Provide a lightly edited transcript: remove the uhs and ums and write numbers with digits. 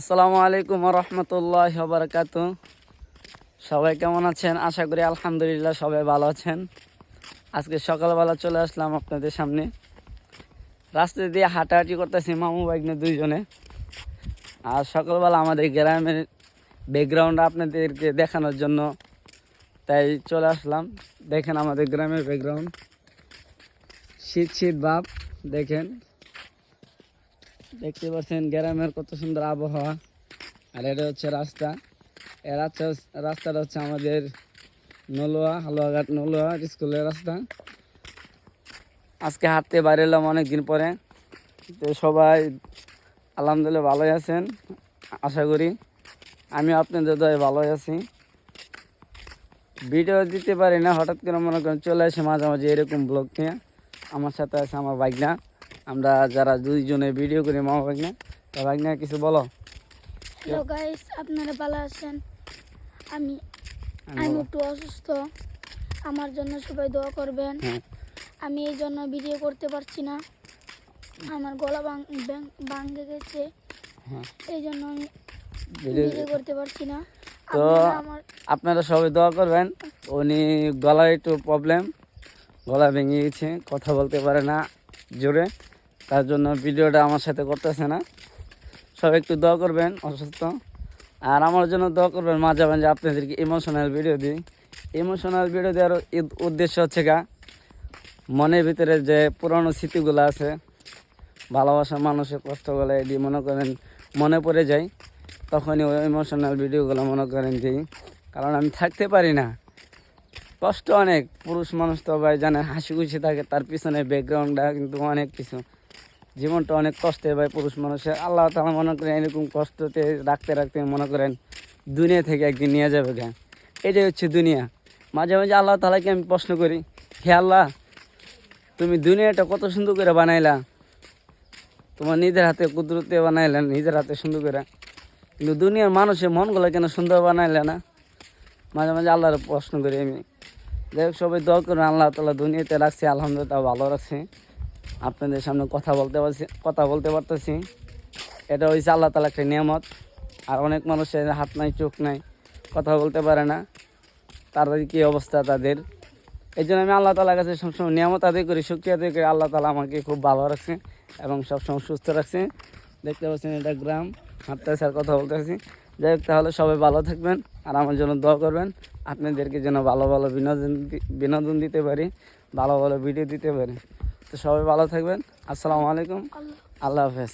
আসসালামু আলাইকুম ওয়া রাহমাতুল্লাহি ওয়া বারাকাতুহু। সবাই কেমন আছেন? আশা করি আলহামদুলিল্লাহ সবাই ভালো আছেন। আজকে সকালবেলা চলে আসলাম আপনাদের সামনে। রাস্তা দিয়ে হাঁটাহাঁটি করতেছি মামু ভাগ্নে দুইজনে। আর সকালবেলা আমাদের গ্রামের ব্যাকগ্রাউন্ড আপনাদেরকে দেখানোর জন্য তাই চলে আসলাম। দেখেন আমাদের গ্রামের ব্যাকগ্রাউন্ড, শীত শীত ভাব। দেখেন, দেখতে পাচ্ছেন গ্রামের কত সুন্দর আবহাওয়া। আর এটা হচ্ছে রাস্তা। এই রাস্তাটা হচ্ছে আমাদের নলুয়া, হালুয়াঘাট নলুয়া স্কুলের রাস্তা। আজকে হাঁটতে বাইরে এলাম অনেকদিন পরে। তো সবাই আলহামদুলিল্লাহ ভালোই আছেন আশা করি। আমি আপনাদের দয়ে ভালোই আছি। ভিডিও দিতে পারি না, হঠাৎ করে মনে করেন চলে আসে মাঝে মাঝে এরকম ব্লগ নিয়ে। আমার সাথে আছে আমার ভাগনা, আমরা যারা দুইজনে ভিডিও করি মামা ভাগনা। তো ভাগনা কিছু বলো। হ্যালো গাইস, আপনারা ভালো আছেন? আমি একটু অসুস্থ, আমার জন্য সবাই দোয়া করবেন। আমি এই জন্য ভিডিও করতে পারছি না, আমার গলা ভাঙে গেছে, এই জন্য আমি ভিডিও করতে পারছি না। তো আপনারা সবাই দোয়া করবেন। উনি গলায় একটু প্রবলেম, গলা ভেঙে গেছে, কথা বলতে পারে না জোরে, তার জন্য ভিডিওটা আমার সাথে করতেছে না। সবাই একটু দোয়া করবেন, অসুস্থ। আর আমার জন্য দোয়া করবেন। মাঝে মাঝে আপনাদেরকে ইমোশনাল ভিডিও দিই। ইমোশনাল ভিডিও দেওয়ার উদ্দেশ্য হচ্ছে মনের ভিতরে যে পুরনো স্মৃতিগুলো আছে, ভালোবাসা মানুষের কষ্টগুলো এটি মনে করেন মনে পড়ে যায়, তখনই ওই ইমোশনাল ভিডিওগুলো মনে করেন দিই। কারণ আমি থাকতে পারি না, কষ্ট অনেক। পুরুষ মানুষ তো ভাই জানেন হাসি খুশি থাকে, তার পিছনে ব্যাকগ্রাউন্ডটা কিন্তু অনেক কিছু। জীবনটা অনেক কষ্টে ভাই পুরুষ মানুষের। আল্লাহ তাআলা মনে করেন এরকম কষ্টতে রাখতে রাখতে মনে করেন দুনিয়া থেকে একদিন নিয়ে যাবে কেন। এটাই হচ্ছে দুনিয়া। মাঝে মাঝে আল্লাহ তাআলাকে আমি প্রশ্ন করি, হে আল্লাহ, তুমি দুনিয়াটা কত সুন্দর করে বানাইলা, তোমার নিজের হাতে কুদরতে বানাইলেন, নিজের হাতে সুন্দর করে, কিন্তু দুনিয়ার মানুষের মনগুলো কেন সুন্দর বানাইলে না? মাঝে মাঝে আল্লাহর প্রশ্ন করি আমি। যাই হোক, সবাই দোয়া করুন। আল্লাহ তাআলা দুনিয়াতে রাখছি, আলহামদুলিল্লাহ ভালো রাখছি। আপনাদের সামনে কথা বলতে পারতেছি, এটা হয়েছে আল্লাহ তাআলা একটা নিয়ামত। আর অনেক মানুষের হাত নাই, চোখ নাই, কথা বলতে পারে না, তাদের কী অবস্থা তাদের। এই জন্য আমি আল্লাহ তাআলার কাছে সবসময় নিয়ামত আদায় করি, শুকরিয়া আদায় করি। আল্লাহ তাআলা আমাকে খুব ভালো রাখছে এবং সবসময় সুস্থ রাখছে। দেখতে পাচ্ছেন এটা গ্রাম, হাঁটতেছি আর কথা বলতেছি। যাই হোক, তাহলে সবাই ভালো থাকবেন আর আমার জন্য দোয়া করবেন। আপনাদেরকে যেন ভালো ভালো বিনোদন দিতে পারি, ভালো ভালো ভিডিও দিতে পারি। তো সবাই ভালো থাকবেন। আসসালামু আলাইকুম, আল্লাহ হাফেজ।